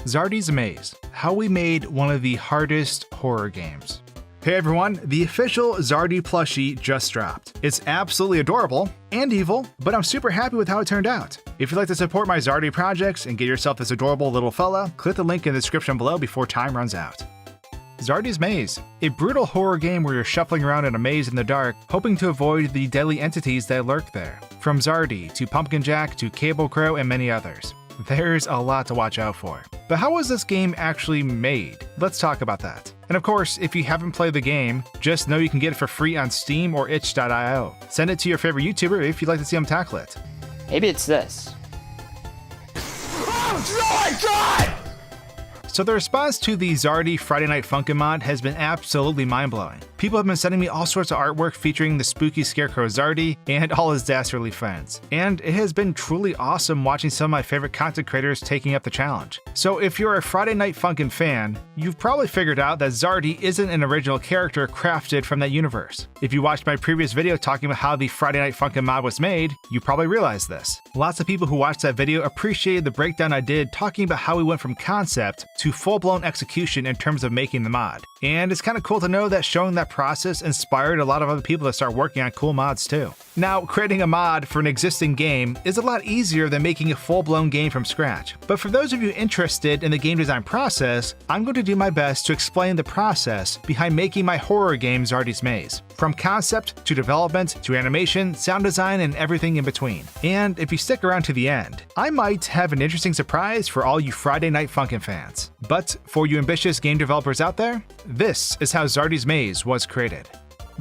Zardy's Maze, how we made one of the hardest horror games. Hey everyone, the official Zardy plushie just dropped. It's absolutely adorable and evil, but I'm super happy with how it turned out. If you'd like to support my Zardy projects and get yourself this adorable little fella, click the link in the description below before time runs out. Zardy's Maze, a brutal horror game where you're shuffling around in a maze in the dark, hoping to avoid the deadly entities that lurk there. From Zardy, to Pumpkin Jack, to Cable Crow, and many others. There's a lot to watch out for. But how was this game actually made? Let's talk about that. And of course, if you haven't played the game, just know you can get it for free on Steam or itch.io. Send it to your favorite YouTuber if you'd like to see them tackle it. Maybe it's this. Oh my god! So the response to the Zardy Friday Night Funkin' mod has been absolutely mind-blowing. People have been sending me all sorts of artwork featuring the spooky scarecrow Zardy and all his dastardly friends. And it has been truly awesome watching some of my favorite content creators taking up the challenge. So if you're a Friday Night Funkin' fan, you've probably figured out that Zardy isn't an original character crafted from that universe. If you watched my previous video talking about how the Friday Night Funkin' mod was made, you probably realized this. Lots of people who watched that video appreciated the breakdown I did talking about how we went from concept to full-blown execution in terms of making the mod. And it's kind of cool to know that showing that process inspired a lot of other people to start working on cool mods too. Now, creating a mod for an existing game is a lot easier than making a full-blown game from scratch. But for those of you interested in the game design process, I'm going to do my best to explain the process behind making my horror game Zardy's Maze. From concept to development to animation, sound design, and everything in between. And if you stick around to the end, I might have an interesting surprise for all you Friday Night Funkin' fans. But for you ambitious game developers out there, this is how Zardy's Maze was created.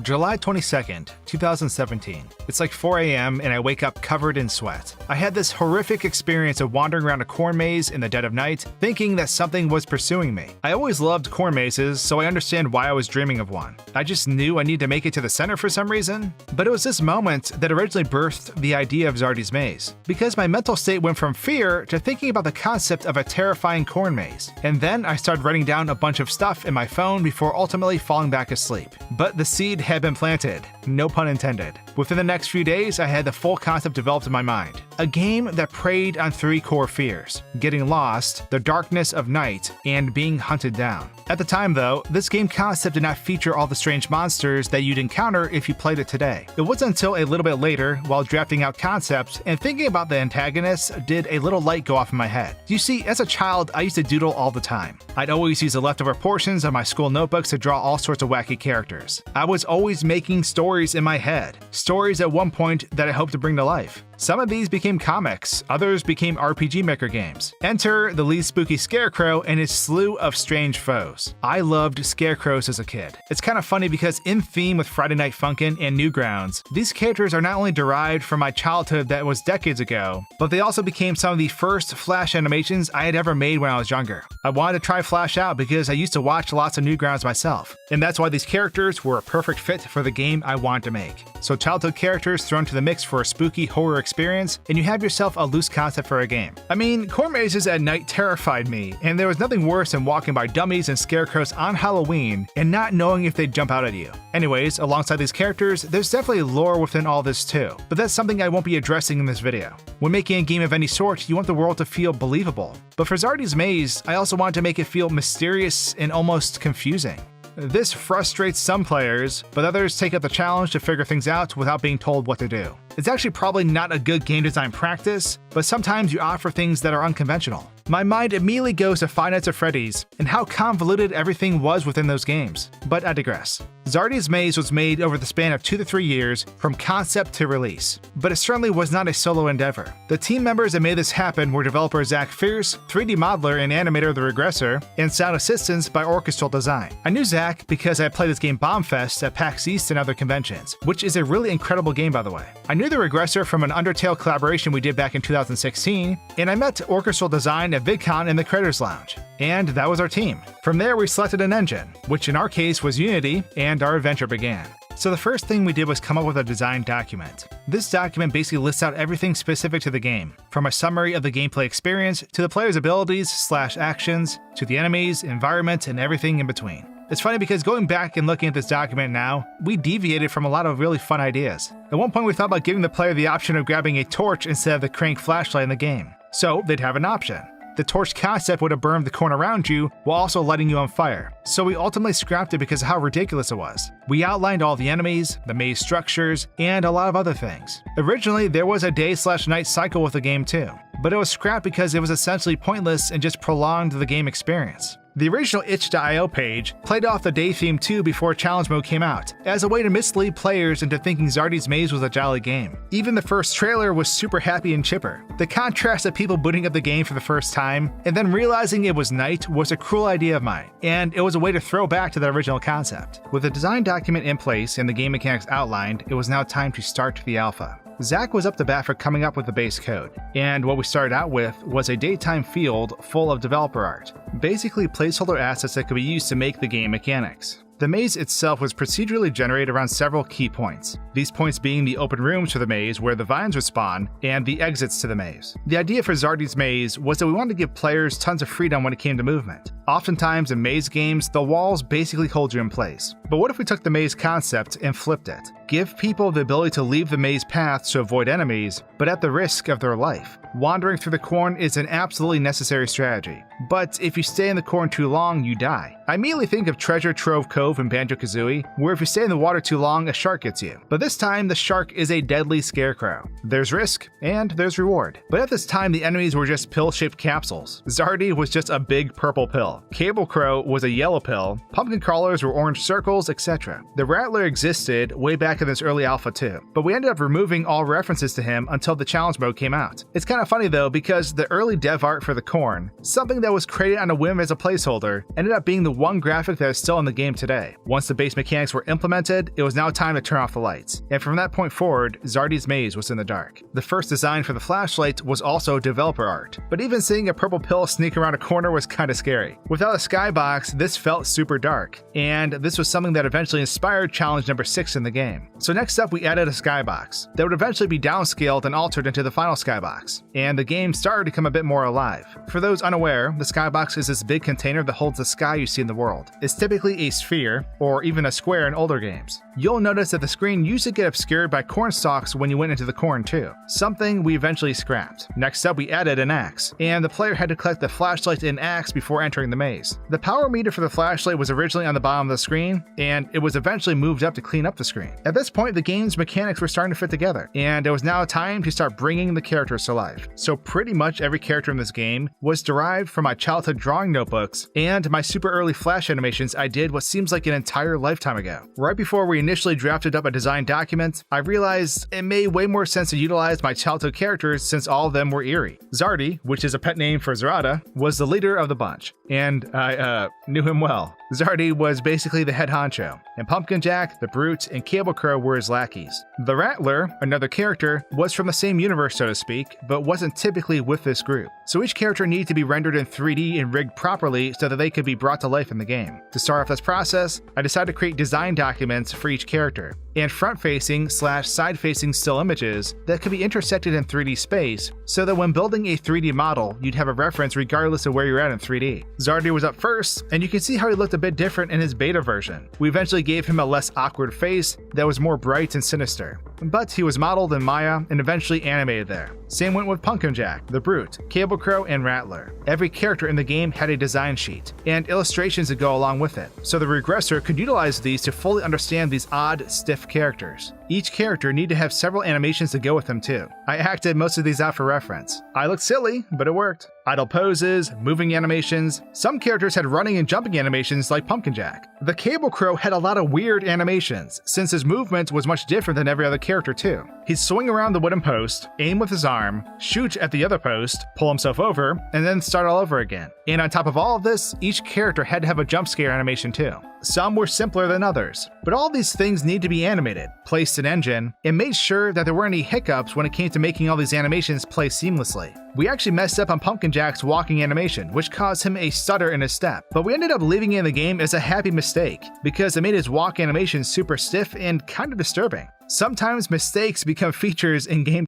July 22nd, 2017. It's like 4 a.m. and I wake up covered in sweat. I had this horrific experience of wandering around a corn maze in the dead of night, thinking that something was pursuing me. I always loved corn mazes, so I understand why I was dreaming of one. I just knew I needed to make it to the center for some reason. But it was this moment that originally birthed the idea of Zardy's Maze, because my mental state went from fear to thinking about the concept of a terrifying corn maze. And then I started writing down a bunch of stuff in my phone before ultimately falling back asleep. But the seed had been planted, no pun intended. Within the next few days, I had the full concept developed in my mind. A game that preyed on three core fears: getting lost, the darkness of night, and being hunted down. At the time though, this game concept did not feature all the strange monsters that you'd encounter if you played it today. It wasn't until a little bit later, while drafting out concepts and thinking about the antagonists, did a little light go off in my head. You see, as a child, I used to doodle all the time. I'd always use the leftover portions of my school notebooks to draw all sorts of wacky characters. I was always making stories in my head, stories at one point that I hoped to bring to life. Some of these became comics, others became RPG Maker games. Enter the lead spooky scarecrow and his slew of strange foes. I loved scarecrows as a kid. It's kind of funny because in theme with Friday Night Funkin' and Newgrounds, these characters are not only derived from my childhood that was decades ago, but they also became some of the first Flash animations I had ever made when I was younger. I wanted to try Flash out because I used to watch lots of Newgrounds myself, and that's why these characters were a perfect fit for the game I wanted to make. So childhood characters thrown to the mix for a spooky horror experience, and you have yourself a loose concept for a game. I mean, corn mazes at night terrified me, and there was nothing worse than walking by dummies and scarecrows on Halloween and not knowing if they'd jump out at you. Anyways, alongside these characters, there's definitely lore within all this too, but that's something I won't be addressing in this video. When making a game of any sort, you want the world to feel believable. But for Zardy's Maze, I also wanted to make it feel mysterious and almost confusing. This frustrates some players, but others take up the challenge to figure things out without being told what to do. It's actually probably not a good game design practice, but sometimes you offer things that are unconventional. My mind immediately goes to Five Nights at Freddy's and how convoluted everything was within those games. But I digress. Zardy's Maze was made over the span of 2 to 3 years from concept to release, but it certainly was not a solo endeavor. The team members that made this happen were developer Zach Fierce, 3D modeler and animator The Regressor, and sound assistance by Orchestral Design. I knew Zach because I played this game Bombfest at PAX East and other conventions, which is a really incredible game by the way. I knew The Regressor from an Undertale collaboration we did back in 2016, and I met Orchestral Design at VidCon in the Creators Lounge. And that was our team. From there we selected an engine, which in our case was Unity, and our adventure began. So the first thing we did was come up with a design document. This document basically lists out everything specific to the game, from a summary of the gameplay experience, to the player's abilities/actions, to the enemies, environment, and everything in between. It's funny because going back and looking at this document now, we deviated from a lot of really fun ideas. At one point we thought about giving the player the option of grabbing a torch instead of the crank flashlight in the game, so they'd have an option. the torch concept would have burned the corn around you while also lighting you on fire. So we ultimately scrapped it because of how ridiculous it was. We outlined all the enemies, the maze structures, and a lot of other things. Originally, there was a day/night cycle with the game too, but it was scrapped because it was essentially pointless and just prolonged the game experience. The original itch.io page played off the day theme too before challenge mode came out, as a way to mislead players into thinking Zardy's Maze was a jolly game. Even the first trailer was super happy and chipper. The contrast of people booting up the game for the first time and then realizing it was night was a cruel idea of mine, and it was a way to throw back to the original concept. With the design document in place and the game mechanics outlined, it was now time to start the alpha. Zach was up to bat for coming up with the base code, and what we started out with was a daytime field full of developer art, basically placeholder assets that could be used to make the game mechanics. The maze itself was procedurally generated around several key points, these points being the open rooms for the maze where the vines would spawn, and the exits to the maze. The idea for Zardy's Maze was that we wanted to give players tons of freedom when it came to movement. Oftentimes in maze games, the walls basically hold you in place. But what if we took the maze concept and flipped it? Give people the ability to leave the maze paths to avoid enemies, but at the risk of their life. Wandering through the corn is an absolutely necessary strategy, but if you stay in the corn too long, you die. I immediately think of Treasure Trove Cove in Banjo-Kazooie, where if you stay in the water too long, a shark gets you. But this time, the shark is a deadly scarecrow. There's risk, and there's reward. But at this time, the enemies were just pill-shaped capsules. Zardy was just a big purple pill. Cable Crow was a yellow pill. Pumpkin crawlers were orange circles, etc. The Rattler existed way back in this early alpha too, but we ended up removing all references to him until the challenge mode came out. It's kind of funny though, because the early dev art for the corn, something that was created on a whim as a placeholder, ended up being the one graphic that is still in the game today. Once the base mechanics were implemented, it was now time to turn off the lights, and from that point forward, Zardy's Maze was in the dark. The first design for the flashlight was also developer art, but even seeing a purple pill sneak around a corner was kinda scary. Without a skybox, this felt super dark, and this was something that eventually inspired challenge number 6 in the game. So next up, we added a skybox that would eventually be downscaled and altered into the final skybox, and the game started to come a bit more alive. For those unaware, the skybox is this big container that holds the sky you see in the world. It's typically a sphere, or even a square in older games. You'll notice that the screen used to get obscured by corn stalks when you went into the corn too, something we eventually scrapped. Next up, we added an axe, and the player had to collect the flashlight and axe before entering the maze. The power meter for the flashlight was originally on the bottom of the screen, and it was eventually moved up to clean up the screen. At this point, the game's mechanics were starting to fit together, and it was now time to start bringing the characters to life. So pretty much every character in this game was derived from my childhood drawing notebooks and my super early Flash animations I did what seems like an entire lifetime ago. Right before we initially drafted up a design document, I realized it made way more sense to utilize my childhood characters since all of them were eerie. Zardy, which is a pet name for Zarada, was the leader of the bunch, and I knew him well. Zardy was basically the head honcho, and Pumpkin Jack, the Brute, and Cable Crow were his lackeys. The Rattler, another character, was from the same universe so to speak, but wasn't typically with this group. So each character needed to be rendered in 3D and rigged properly so that they could be brought to life in the game. To start off this process, I decided to create design documents for each character, and front-facing / side-facing still images that could be intersected in 3D space so that when building a 3D model, you'd have a reference regardless of where you're at in 3D. Zardy was up first, and you can see how he looked a bit different in his beta version. We eventually gave him a less awkward face that was more bright and sinister, but he was modeled in Maya and eventually animated there. Same went with Pumpkin Jack, the Brute, Cable Crow, and Rattler. Every character in the game had a design sheet and illustrations that go along with it, so the regressor could utilize these to fully understand these odd, stiff characters. Each character needed to have several animations to go with them too. I acted most of these out for reference. I looked silly, but it worked. Idle poses, moving animations. Some characters had running and jumping animations like Pumpkin Jack. The Cable Crow had a lot of weird animations, since his movement was much different than every other character too. He'd swing around the wooden post, aim with his arm, shoot at the other post, pull himself over, and then start all over again. And on top of all of this, each character had to have a jump scare animation too. Some were simpler than others, but all these things need to be animated, placed in engine, and made sure that there weren't any hiccups when it came to making all these animations play seamlessly. We actually messed up on Pumpkin Jack's walking animation, which caused him a stutter in his step, but we ended up leaving it in the game as a happy mistake, because it made his walk animation super stiff and kind of disturbing. Sometimes mistakes become features in game.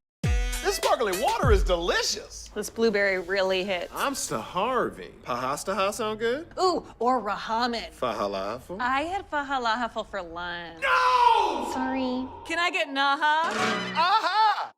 This sparkling water is delicious. This blueberry really hits. I'm starving. Pahastaha sound good? Ooh, or rahamen. Fahalafel? I had fahalafel for lunch. No! Sorry. Can I get naha? Aha!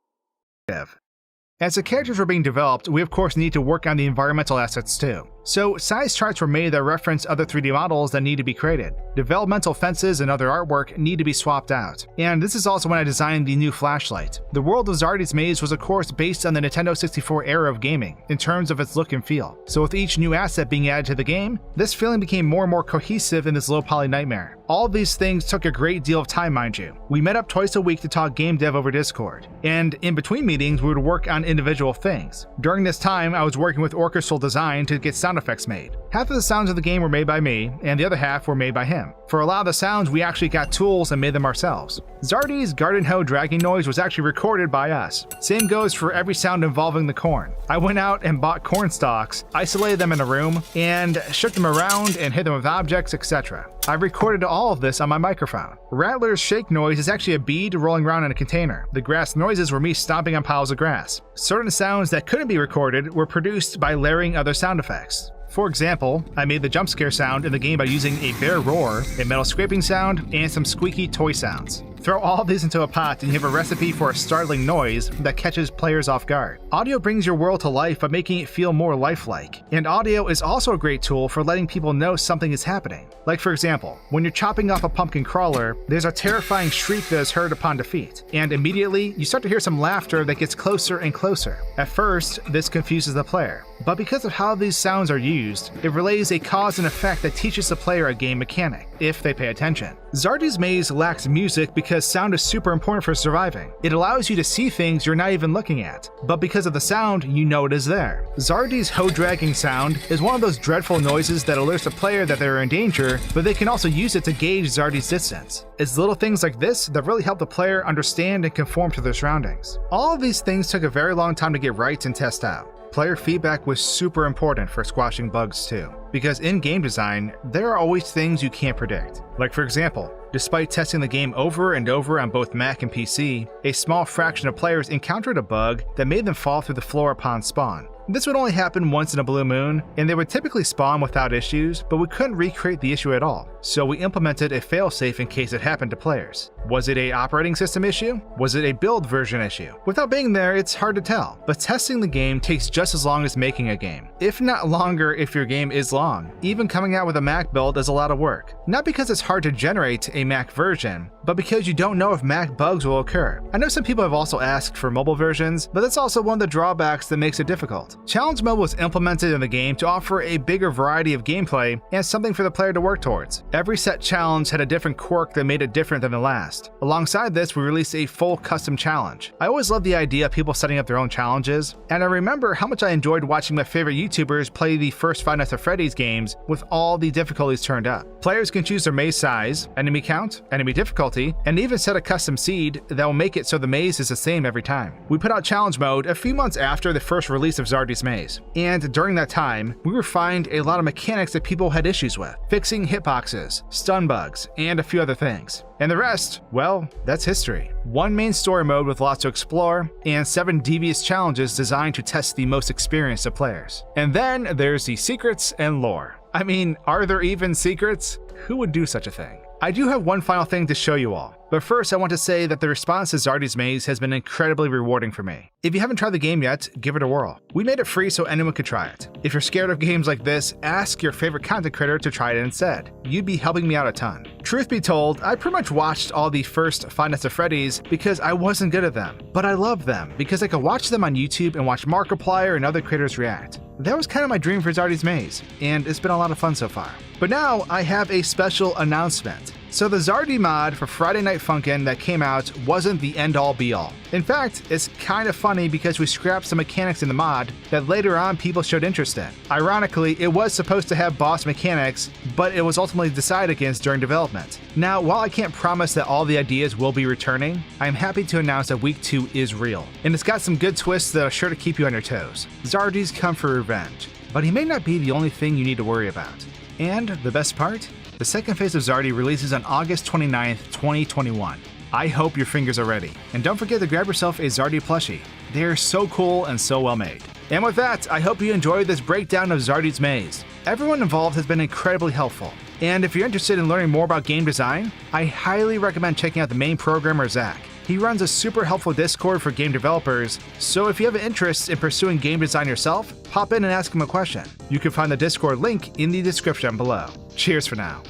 As the characters were being developed, we of course need to work on the environmental assets too. So size charts were made that reference other 3D models that need to be created. Developmental fences and other artwork need to be swapped out. And this is also when I designed the new flashlight. The world of Zardy's Maze was of course based on the Nintendo 64 era of gaming, in terms of its look and feel. So with each new asset being added to the game, this feeling became more and more cohesive in this low poly nightmare. All of these things took a great deal of time, mind you. We met up twice a week to talk game dev over Discord, and in between meetings we would work on individual things. During this time, I was working with orchestral design to get sound effects made. Half of the sounds of the game were made by me, and the other half were made by him. For a lot of the sounds, we actually got tools and made them ourselves. Zardy's garden hoe dragging noise was actually recorded by us. Same goes for every sound involving the corn. I went out and bought corn stalks, isolated them in a room, and shook them around and hit them with objects, etc. I recorded all of this on my microphone. Rattler's shake noise is actually a bead rolling around in a container. The grass noises were me stomping on piles of grass. Certain sounds that couldn't be recorded were produced by layering other sound effects. For example, I made the jump scare sound in the game by using a bear roar, a metal scraping sound, and some squeaky toy sounds. Throw all of these into a pot and you have a recipe for a startling noise that catches players off guard. Audio brings your world to life by making it feel more lifelike. And audio is also a great tool for letting people know something is happening. Like for example, when you're chopping off a pumpkin crawler, there's a terrifying shriek that is heard upon defeat. And immediately, you start to hear some laughter that gets closer and closer. At first, this confuses the player. But because of how these sounds are used, it relays a cause and effect that teaches the player a game mechanic, if they pay attention. Zardy's Maze lacks music because sound is super important for surviving. It allows you to see things you're not even looking at, but because of the sound, you know it is there. Zardy's hoe dragging sound is one of those dreadful noises that alerts the player that they're in danger, but they can also use it to gauge Zardy's distance. It's little things like this that really help the player understand and conform to their surroundings. All of these things took a very long time to get right and test out. Player feedback was super important for squashing bugs too, because in game design, there are always things you can't predict. Like for example, despite testing the game over and over on both Mac and PC, a small fraction of players encountered a bug that made them fall through the floor upon spawn. This would only happen once in a blue moon, and they would typically spawn without issues, but we couldn't recreate the issue at all. So we implemented a failsafe in case it happened to players. Was it an operating system issue? Was it a build version issue? Without being there, it's hard to tell, but testing the game takes just as long as making a game. If not longer if your game is long. Even coming out with a Mac build is a lot of work. Not because it's hard to generate a Mac version, but because you don't know if Mac bugs will occur. I know some people have also asked for mobile versions, but that's also one of the drawbacks that makes it difficult. Challenge mode was implemented in the game to offer a bigger variety of gameplay and something for the player to work towards. Every set challenge had a different quirk that made it different than the last. Alongside this, we released a full custom challenge. I always loved the idea of people setting up their own challenges, and I remember how much I enjoyed watching my favorite YouTubers play the first Five Nights at Freddy's games with all the difficulties turned up. Players can choose their maze size, enemy count, enemy difficulty, and even set a custom seed that will make it so the maze is the same every time. We put out challenge mode a few months after the first release of Zardy's Maze. And during that time, we refined a lot of mechanics that people had issues with, fixing hitboxes, stun bugs, and a few other things. And the rest, well, that's history. One main story mode with lots to explore, and 7 devious challenges designed to test the most experienced of players. And then there's the secrets and lore. I mean, are there even secrets? Who would do such a thing? I do have one final thing to show you all, but first I want to say that the response to Zardy's Maze has been incredibly rewarding for me. If you haven't tried the game yet, give it a whirl. We made it free so anyone could try it. If you're scared of games like this, ask your favorite content creator to try it instead. You'd be helping me out a ton. Truth be told, I pretty much watched all the first Five Nights at Freddy's because I wasn't good at them, but I loved them because I could watch them on YouTube and watch Markiplier and other creators react. That was kind of my dream for Zardy's Maze, and it's been a lot of fun so far. But now I have a special announcement. So the Zardy mod for Friday Night Funkin' that came out wasn't the end-all be-all. In fact, it's kind of funny because we scrapped some mechanics in the mod that later on people showed interest in. Ironically, it was supposed to have boss mechanics, but it was ultimately decided against during development. Now, while I can't promise that all the ideas will be returning, I'm happy to announce that week 2 is real, and it's got some good twists that are sure to keep you on your toes. Zardy's come for revenge, but he may not be the only thing you need to worry about. And the best part? The second phase of Zardy releases on August 29th, 2021. I hope your fingers are ready. And don't forget to grab yourself a Zardy plushie. They are so cool and so well made. And with that, I hope you enjoyed this breakdown of Zardy's Maze. Everyone involved has been incredibly helpful. And if you're interested in learning more about game design, I highly recommend checking out the main programmer, Zach. He runs a super helpful Discord for game developers, so if you have an interest in pursuing game design yourself, hop in and ask him a question. You can find the Discord link in the description below. Cheers for now.